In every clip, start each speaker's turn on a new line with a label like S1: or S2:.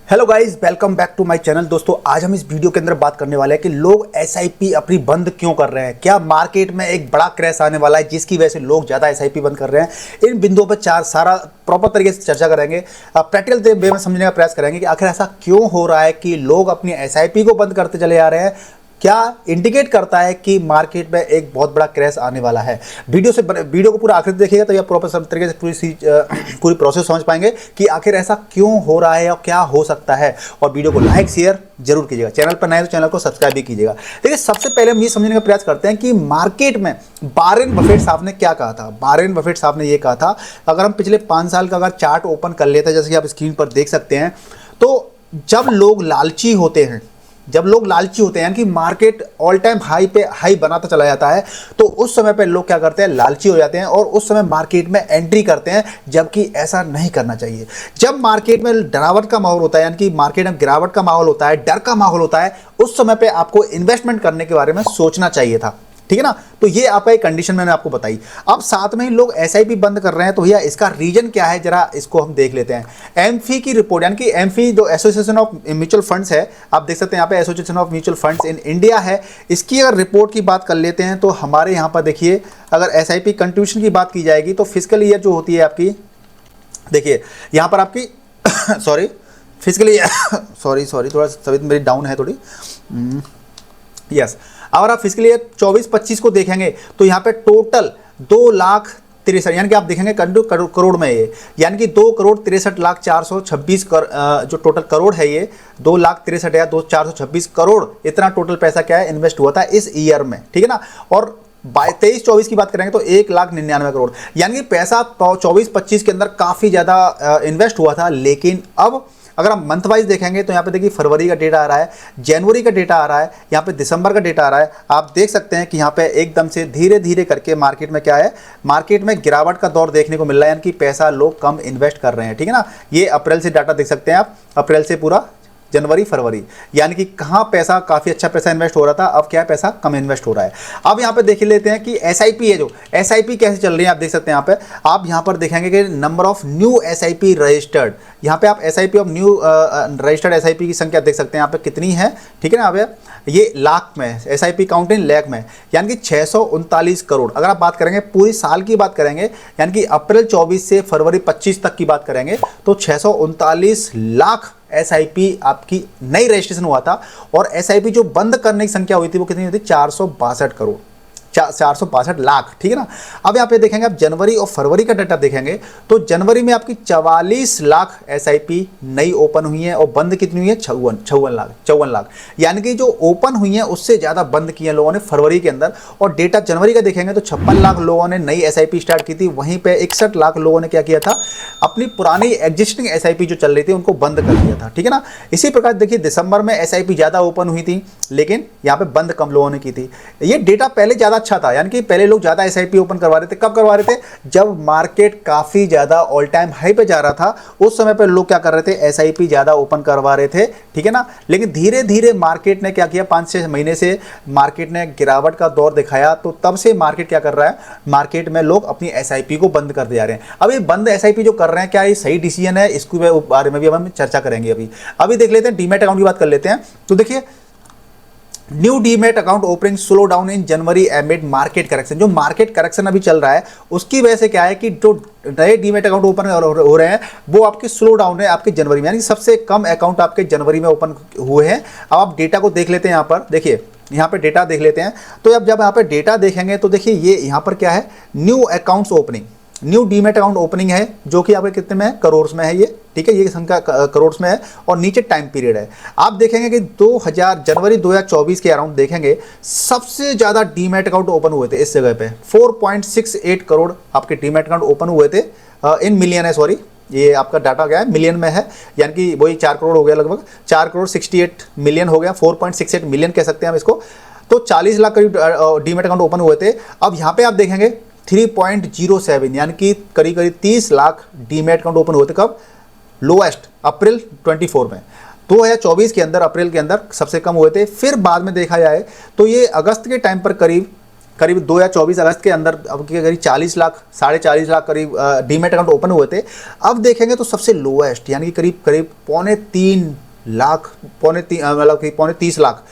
S1: Hello guys, welcome back to my channel. दोस्तों, आज हम इस वीडियो के अंदर बात करने वाले हैं कि लोग एसआईपी अपनी बंद क्यों कर रहे हैं। क्या मार्केट में एक बड़ा क्रैश आने वाला है जिसकी वजह से लोग ज़्यादा एसआईपी बंद कर रहे हैं। इन बिंदुओं पर सारा प्रॉपर तरीके से चर्चा करेंगे, प्रैक्टिकल वे में समझने का प्रयास करेंगे कि आखिर ऐसा क्यों हो रहा है कि लोग अपनी एसआईपी को बंद करते चले जा रहे हैं। क्या इंडिकेट करता है कि मार्केट में एक बहुत बड़ा क्रैश आने वाला है। वीडियो को पूरा आखिर देखिएगा तो यह प्रॉपर सब तरीके से पूरी प्रोसेस समझ पाएंगे कि आखिर ऐसा क्यों हो रहा है और क्या हो सकता है। और वीडियो को लाइक शेयर जरूर कीजिएगा, चैनल पर नए तो चैनल को सब्सक्राइब भी कीजिएगा। देखिए, सबसे पहले हम ये समझने का प्रयास करते हैं कि मार्केट में वॉरेन बफेट साहब ने क्या कहा था। वॉरेन बफेट साहब ने ये कहा था, अगर हम पिछले 5 साल का अगर चार्ट ओपन कर लेते हैं, जैसे कि आप स्क्रीन पर देख सकते हैं, तो जब लोग लालची होते हैं यानी कि मार्केट ऑल टाइम हाई बनाता चला जाता है, तो उस समय पे लोग क्या करते हैं, लालची हो जाते हैं और उस समय मार्केट में एंट्री करते हैं, जबकि ऐसा नहीं करना चाहिए। जब मार्केट में गिरावट का माहौल होता है, यानी कि मार्केट में गिरावट का माहौल होता है, डर का माहौल होता है, उस समय पे आपको इन्वेस्टमेंट करने के बारे में सोचना चाहिए था। ठीक है ना। तो ये आपका एक कंडीशन मैंने आपको बताई। अब साथ में ही लोग एसआईपी बंद कर रहे हैं, तो भैया इसका रीजन क्या है, जरा इसको हम देख लेते हैं। एमफी की रिपोर्ट, यानी कि एमफी जो एसोसिएशन ऑफ म्यूचुअल फंड्स है, आप देख सकते हैं यहाँ पे association of mutual funds in India है, इसकी अगर रिपोर्ट की बात कर लेते हैं तो हमारे यहाँ पर देखिए, अगर एसआईपी कंट्रीब्यूशन की बात की जाएगी तो फिजिकल ईयर जो होती है आपकी, देखिए यहाँ पर आपकी सॉरी फिजिकल ईयर सॉरी थोड़ा तबीयत मेरी डाउन है थोड़ी। यस, अगर आप फिजिकल ईयर 24-25 को देखेंगे तो यहाँ पे टोटल 2,63,000, यानी कि आप देखेंगे करोड़ में ये, यानी कि 2,63,04,26 जो टोटल करोड़ है, ये 2,63,426 करोड़, इतना टोटल पैसा क्या है, इन्वेस्ट हुआ था इस ईयर में। ठीक है ना। और 23-24 की बात करेंगे तो 1,99,000 करोड़, यानी कि पैसा 24-25 के अंदर काफ़ी ज़्यादा इन्वेस्ट हुआ था। लेकिन अब अगर हम मंथ वाइज देखेंगे तो यहाँ पे देखिए, फरवरी का डेटा आ रहा है, जनवरी का डेटा आ रहा है, यहाँ पे दिसंबर का डेटा आ रहा है। आप देख सकते हैं कि यहाँ पे एकदम से धीरे धीरे करके मार्केट में क्या है, मार्केट में गिरावट का दौर देखने को मिल रहा है, यानी कि पैसा लोग कम इन्वेस्ट कर रहे हैं। ठीक है ना। ये अप्रैल से डाटा देख सकते हैं आप, अप्रैल से पूरा जनवरी फरवरी, यानी कि कहाँ पैसा, काफ़ी अच्छा पैसा इन्वेस्ट हो रहा था, अब क्या है, पैसा कम इन्वेस्ट हो रहा है। अब यहाँ पे देख लेते हैं कि एसआईपी है, जो एसआईपी कैसे चल रही है, आप देख सकते हैं यहाँ पे। आप यहाँ पर देखेंगे कि number of new SIP registered, यहाँ पे आप SIP of new registered SIP की संख्या देख सकते हैं यहाँ पे कितनी है। ठीक है ना। अब ये लाख में, एसआईपी काउंट इन लाख में, यानी कि 639 करोड़। अगर आप बात करेंगे पूरी साल की बात करेंगे, यानी कि अप्रैल 24 से फरवरी 25 तक की बात करेंगे, तो 639 लाख एसआईपी आपकी नई रजिस्ट्रेशन हुआ था। और एसआईपी जो बंद करने की संख्या हुई थी वो कितनी हुई थी, 462 करोड़, 462 लाख। ठीक है ना। अब यहाँ पे देखेंगे आप जनवरी और फरवरी का डाटा देखेंगे तो जनवरी में आपकी 44 लाख एसआईपी नई ओपन हुई है और बंद कितनी हुई है, 54 लाख, यानी कि जो ओपन हुई है उससे ज़्यादा बंद किए लोगों ने फरवरी के अंदर। और डेटा जनवरी का देखेंगे तो 56 लाख लोगों ने नई एसआईपी स्टार्ट की थी, वहीं पर 61 लाख लोगों ने क्या किया था, अपनी पुरानी एग्जिस्टिंग एसआईपी जो चल रही थी उनको बंद कर दिया था। ठीक है ना। इसी प्रकार देखिए, दिसंबर में एसआईपी ज़्यादा ओपन हुई थी, लेकिन यहाँ पे बंद कम लोगों ने की थी। ये डेटा पहले ज़्यादा अच्छा था, यानी कि पहले लोग ज़्यादा एसआईपी ओपन करवा रहे थे। कब करवा रहे थे, जब मार्केट काफ़ी ज़्यादा ऑल टाइम हाई पे जा रहा था, उस समय पर लोग क्या कर रहे थे, एसआईपी ज़्यादा ओपन करवा रहे थे। ठीक है ना। लेकिन धीरे धीरे मार्केट ने क्या किया, 5-6 महीने से मार्केट ने गिरावट का दौर दिखाया, तो तब से मार्केट क्या कर रहा है, मार्केट में लोग अपनी एसआईपी को बंद कर दे रहे हैं। अब ये बंद एसआईपी जो कर रहे हैं, क्या ये सही डिसीजन है, इसके बारे में भी हम चर्चा करेंगे। अभी देख लेते हैं, डीमैट अकाउंट की बात कर लेते हैं। तो देखिए, new demat account opening slow down in January एमिड market correction. जो मार्केट करेक्शन अभी चल रहा है उसकी वजह से क्या है कि जो नए डीमैट अकाउंट ओपन हो रहे हैं वो आपके स्लो डाउन है आपके जनवरी में, यानी सबसे कम अकाउंट आपके जनवरी में ओपन हुए हैं। अब आप डेटा को देख लेते हैं, यहाँ पर देखिए, यहाँ पे डेटा देख लेते हैं। तो अब जब यहाँ पे डेटा देखेंगे तो देखिए, ये यहाँ पर क्या है, new accounts opening, new demat account opening है, जो कि आपके कितने में है, करोड़ में है ये। ठीक है, ये संख्या करोड़ में है और नीचे टाइम पीरियड है। आप देखेंगे कि जनवरी 2024 के अराउंड देखेंगे, सबसे ज़्यादा डीमैट अकाउंट ओपन हुए थे इस जगह पे, 4.68 करोड़ आपके डीमैट अकाउंट ओपन हुए थे। इन मिलियन है, सॉरी, ये आपका डाटा क्या है, मिलियन में है, यानी कि वही 4 करोड़ हो गया, लगभग 4 करोड़ 68 मिलियन हो गया, 4.68 मिलियन कह सकते हैं हम इसको। तो 40 लाख करीब डीमैट अकाउंट ओपन हुए थे। अब यहाँ पे आप देखेंगे 3.07, यानी कि करीब करीब 30 लाख डीमैट अकाउंट ओपन हुए थे। कब, लोएस्ट अप्रैल 24 में, 2024 के अंदर अप्रैल के अंदर सबसे कम हुए थे। फिर बाद में देखा जाए तो ये अगस्त के टाइम पर करीब करीब 2024 अगस्त के अंदर अब के करीब 40 लाख 40.5 लाख करीब डीमेट अकाउंट ओपन हुए थे। अब देखेंगे तो सबसे लोएस्ट यानी कि करीब करीब पौने 30 लाख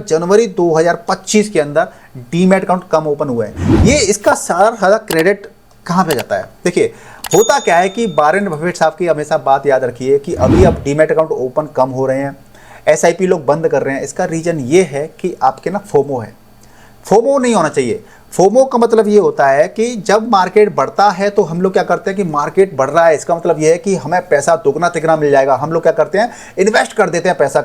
S1: जनवरी 2025 के अंदर डीमेट अकाउंट कम ओपन हुए हैं। ये इसका सारा क्रेडिट कहाँ पे जाता है? देखिए होता क्या है कि वॉरेन बफेट साहब की हमेशा बात याद रखिए कि अभी अब डीमेट अकाउंट ओपन कम हो रहे हैं, एसआईपी लोग बंद कर रहे हैं। इसका रीजन ये है कि आपके ना फोमो है। फोमो नहीं होना चाहिए। फोमो का मतलब ये होता है कि जब मार्केट बढ़ता है तो हम लोग क्या करते हैं कि मार्केट बढ़ रहा है, इसका मतलब ये है कि हमें पैसा दुगना तिगना मिल जाएगा। हम लोग क्या करते हैं, इन्वेस्ट कर देते हैं पैसा,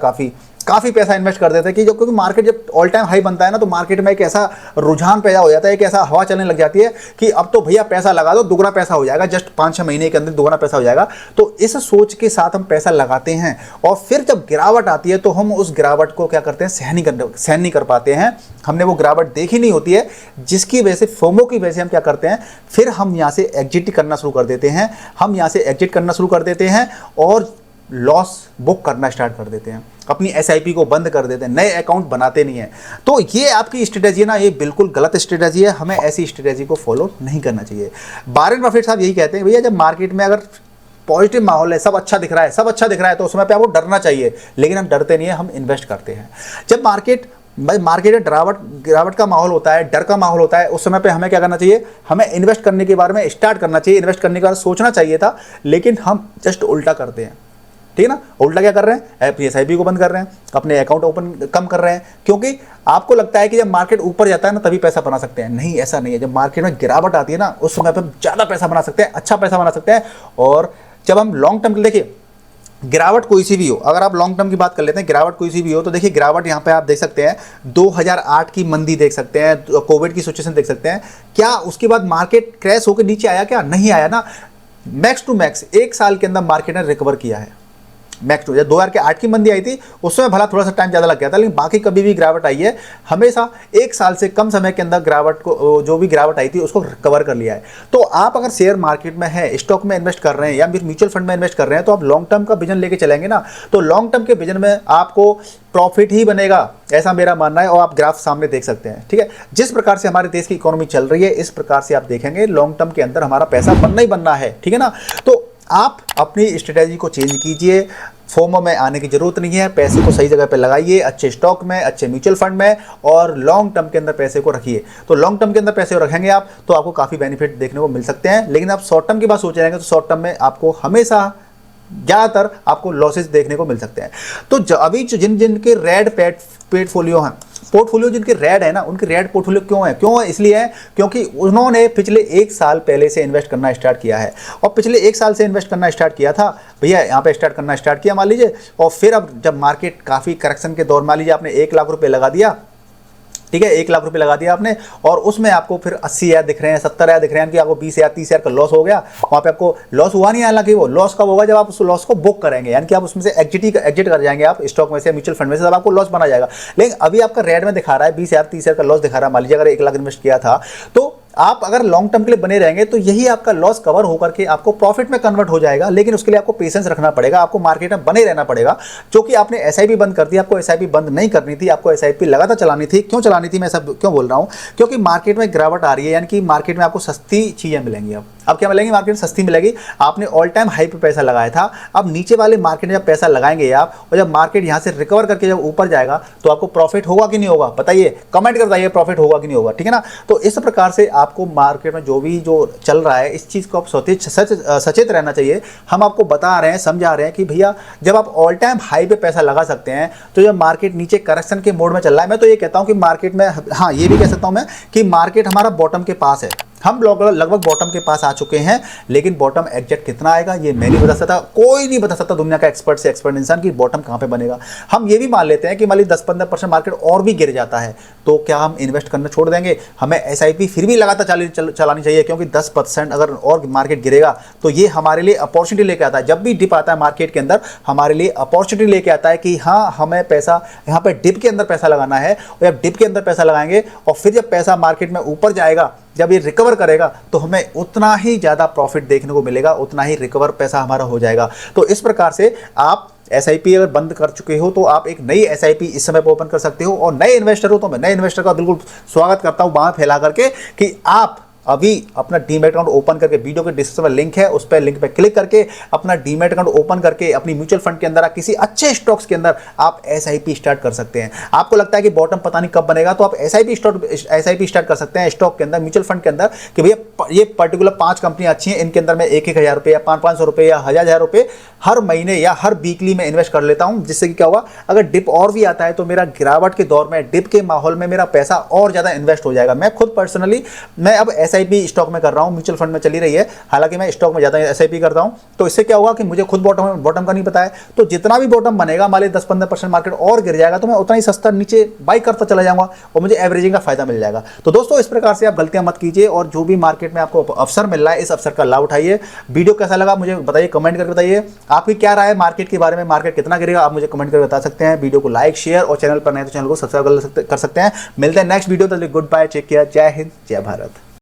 S1: काफ़ी पैसा इन्वेस्ट कर देते हैं कि जो, क्योंकि मार्केट जब ऑल टाइम हाई बनता है ना तो मार्केट में एक ऐसा रुझान पैदा हो जाता है, एक ऐसा हवा चलने लग जाती है कि अब तो भैया पैसा लगा दो, दुगना पैसा हो जाएगा, जस्ट 5-6 महीने के अंदर दुगना पैसा हो जाएगा। तो इस सोच के साथ हम पैसा लगाते हैं और फिर जब गिरावट आती है तो हम उस गिरावट को क्या करते हैं, सहन नहीं कर पाते हैं। हमने वो गिरावट देखी नहीं होती है, जिसकी वजह से फोमो की वजह से हम क्या करते हैं, फिर हम यहाँ से एग्जिट करना शुरू कर देते हैं और लॉस बुक करना स्टार्ट कर देते हैं, अपनी एसआईपी को बंद कर देते हैं, नए अकाउंट बनाते नहीं हैं। तो ये आपकी स्ट्रेटजी है ना, ये बिल्कुल गलत स्ट्रेटजी है। हमें ऐसी स्ट्रेटजी को फॉलो नहीं करना चाहिए। वॉरेन बफेट साहब यही कहते हैं भैया, जब मार्केट में अगर पॉजिटिव माहौल है, सब अच्छा दिख रहा है तो उस समय पे आपको डरना चाहिए, लेकिन हम डरते नहीं है, हम इन्वेस्ट करते हैं। जब मार्केट में गिरावट का माहौल होता है, डर का माहौल होता है, उस समय पे हमें क्या करना चाहिए, हमें इन्वेस्ट करने के बारे में स्टार्ट करना चाहिए। इन्वेस्ट करने के बारे में सोचना चाहिए था, लेकिन हम जस्ट उल्टा करते हैं। ठीक है ना, उल्टा क्या कर रहे हैं, अपनी एसआईपी को बंद कर रहे हैं, अपने अकाउंट ओपन कम कर रहे हैं, क्योंकि आपको लगता है कि जब मार्केट ऊपर जाता है ना तभी पैसा बना सकते हैं। नहीं, ऐसा नहीं है। जब मार्केट में गिरावट आती है ना उस समय पे ज़्यादा पैसा बना सकते हैं, अच्छा पैसा बना सकते हैं। और जब हम लॉन्ग टर्म के लिए, देखिए गिरावट कोई सी भी हो, अगर आप लॉन्ग टर्म की बात कर लेते हैं, गिरावट कोई सी भी हो, तो देखिए गिरावट यहाँ पे आप देख सकते हैं 2008 की मंदी देख सकते हैं, कोविड की सिचुएशन देख सकते हैं। क्या उसके बाद मार्केट क्रैश होकर नीचे आया? क्या नहीं आया ना। मैक्स टू मैक्स 1 साल के अंदर मार्केट ने रिकवर किया है। मैक्स टू, जब 2008 की मंदी आई थी उस समय भला थोड़ा सा टाइम ज़्यादा लग गया था, लेकिन बाकी कभी भी गिरावट आई है हमेशा 1 साल से कम समय के अंदर गिरावट को, जो भी गिरावट आई थी उसको कवर कर लिया है। तो आप अगर शेयर मार्केट में है, स्टॉक में इन्वेस्ट कर रहे हैं या फिर म्यूचुअल फंड में इन्वेस्ट कर रहे हैं, तो आप लॉन्ग टर्म का विजन लेके चलेंगे ना, तो लॉन्ग टर्म के विजन में आपको प्रॉफिट ही बनेगा, ऐसा मेरा मानना है। और आप ग्राफ सामने देख सकते हैं। ठीक है, जिस प्रकार से हमारे देश की इकोनॉमी चल रही है इस प्रकार से आप देखेंगे लॉन्ग टर्म के अंदर हमारा पैसा बनना ही बनना है। ठीक है ना, तो आप अपनी स्ट्रेटेजी को चेंज कीजिए। फोमो में आने की जरूरत नहीं है, पैसे को सही जगह पे लगाइए, अच्छे स्टॉक में, अच्छे म्यूचुअल फंड में, और लॉन्ग टर्म के अंदर पैसे को रखिए। तो लॉन्ग टर्म के अंदर पैसे रखेंगे आप तो आपको काफ़ी बेनिफिट देखने को मिल सकते हैं। लेकिन आप शॉर्ट टर्म की बात सोच रहेंगे तो शॉर्ट टर्म में आपको हमेशा ज़्यादातर आपको लॉसेस देखने को मिल सकते हैं। तो अभी जिनके रेड पोर्टफोलियो हैं, पोर्टफोलियो जिनके रेड है ना, उनके रेड पोर्टफोलियो क्यों है इसलिए है क्योंकि उन्होंने पिछले 1 साल पहले से इन्वेस्ट करना स्टार्ट किया है। और पिछले 1 साल से इन्वेस्ट करना स्टार्ट किया था भैया, यहाँ पे स्टार्ट करना स्टार्ट किया मान लीजिए, और फिर अब जब मार्केट काफ़ी करेक्शन के दौर, मान लीजिए आपने 1 लाख रुपये लगा दिया, ठीक है, 1 लाख रुपए लगा दिया आपने, और उसमें आपको फिर 80,000 दिख रहे हैं, 70,000 दिख रहे हैं कि आपको 20,000 30,000 का लॉस हो गया। वहाँ पे आपको लॉस हुआ नहीं, हालांकि वो लॉस कब होगा, जब आप उस लॉस को बुक करेंगे, यानी कि आप उसमें से एग्जिट कर जाएंगे, आप स्टॉक में से, म्यूचुअल फंड में से, तब आपको लॉस बना जाएगा। लेकिन अभी आपका रेड में दिखा रहा है 20,000 30,000 का लॉस दिखा रहा है। मान लीजिए अगर 1 लाख इन्वेस्ट किया था, तो आप अगर लॉन्ग टर्म के लिए बने रहेंगे तो यही आपका लॉस कवर होकर के आपको प्रॉफिट में कन्वर्ट हो जाएगा। लेकिन उसके लिए आपको पेशेंस रखना पड़ेगा, आपको मार्केट में बने रहना पड़ेगा। क्योंकि आपने एसआईपी बंद कर दी, आपको एसआईपी बंद नहीं करनी थी, आपको एसआईपी लगातार चलानी थी। क्यों चलानी थी, मैं सब क्यों बोल रहा हूँ, क्योंकि मार्केट में गिरावट आ रही है, यानी कि मार्केट में आपको सस्ती चीज़ें मिलेंगी। अब क्या मिलेंगी, मार्केट में सस्ती मिलेगी। आपने ऑल टाइम हाई पे पैसा लगाया था, अब नीचे वाले मार्केट में जब पैसा लगाएंगे आप, और जब मार्केट यहाँ से रिकवर करके जब ऊपर जाएगा तो आपको प्रॉफिट होगा कि नहीं होगा, बताइए, कमेंट कर बताइए, प्रॉफिट होगा कि नहीं होगा। ठीक है ना, तो इस प्रकार से आपको मार्केट में जो चल रहा है इस चीज़ को आप सचेत रहना चाहिए। हम आपको बता रहे हैं, समझा रहे हैं कि भैया जब आप ऑल टाइम हाई पे पैसा लगा सकते हैं, तो जब मार्केट नीचे करेक्शन के मोड में चल रहा है, मैं तो ये कहता हूं कि मार्केट में, हाँ ये भी कह सकता हूं मैं कि मार्केट हमारा बॉटम के पास है, हम लोग लगभग बॉटम के पास आ चुके हैं। लेकिन बॉटम एग्जैक्ट कितना आएगा ये मैं नहीं बता सकता, कोई नहीं बता सकता दुनिया का एक्सपर्ट से एक्सपर्ट इंसान की बॉटम कहां पे बनेगा। हम ये भी मान लेते हैं कि मान लीजिए 10-15% मार्केट और भी गिर जाता है, तो क्या हम इन्वेस्ट करना छोड़ देंगे? हमें एसआईपी फिर भी लगातार चलानी चाहिए, क्योंकि 10% अगर और मार्केट गिरेगा तो ये हमारे लिए अपॉर्चुनिटी लेके आता है। जब भी डिप आता है मार्केट के अंदर, हमारे लिए अपॉर्चुनिटी लेके आता है कि हाँ हमें पैसा यहाँ पे डिप के अंदर पैसा लगाना है, और जब डिप के अंदर पैसा लगाएंगे और फिर जब पैसा मार्केट में ऊपर जाएगा जब ये रिकवर करेगा तो हमें उतना ही ज़्यादा प्रॉफिट देखने को मिलेगा, उतना ही रिकवर पैसा हमारा हो जाएगा। तो इस प्रकार से आप SIP अगर बंद कर चुके हो तो आप एक नई SIP इस समय पर ओपन कर सकते हो। और नए इन्वेस्टर हो तो मैं नए इन्वेस्टर का बिल्कुल स्वागत करता हूँ वहाँ फैला करके कि आप अभी अपना डीमैट अकाउंट ओपन करके, वीडियो के डिस्क्रिप्शन में लिंक है, उस पर लिंक पे क्लिक करके अपना डीमैट अकाउंट ओपन करके अपनी म्यूचुअल फंड के अंदर किसी अच्छे स्टॉक्स के अंदर आप SIP स्टार्ट कर सकते हैं। आपको लगता है कि बॉटम पता नहीं कब बनेगा, तो आप SIP स्टार्ट कर सकते हैं स्टॉक के अंदर, म्यूचुअल फंड के अंदर, कि भैया ये पर्टिकुलर 5 कंपनियां अच्छी हैं, इनके अंदर मैं 1,000 रुपये या 500 रुपये या 1,000 रुपये हर महीने या हर वीकली में इन्वेस्ट कर लेता हूं, जिससे कि क्या होगा, अगर डिप और भी आता है तो मेरा गिरावट के दौर में, डिप के माहौल में मेरा पैसा और ज़्यादा इन्वेस्ट हो जाएगा। मैं खुद पर्सनली मैं अब SIP स्टॉक में कर रहा हूं, म्यूचुअल फंड में चली रही है, हालांकि मैं स्टॉक में ज़्यादा SIP करता हूं। तो इससे क्या होगा कि मुझे खुद बॉटम का नहीं पता है, तो जितना भी बॉटम बनेगा, मान ली 10-15% मार्केट और गिर जाएगा तो मैं उतना ही सस्ता नीचे बाई करता चला जाऊंगा और मुझे एवरेजिंग का फायदा मिल जाएगा। तो दोस्तों इस प्रकार से आप गलतियां मत कीजिए, और जो भी मार्केट में आपको अवसर मिल रहा है इस अवसर का लाभ उठाइए। वीडियो कैसा लगा मुझे बताइए, कमेंट करके बताइए। आपकी क्या राय है मार्केट के बारे में, मार्केट कितना गिरेगा, आप मुझे कमेंट करके बता सकते हैं। वीडियो को लाइक, शेयर और चैनल पर नए तो चैनल को सब्सक्राइब कर सकते हैं। मिलते हैं नेक्स्ट वीडियो, तब तक गुड बाय, टेक केयर, जय हिंद, जय भारत।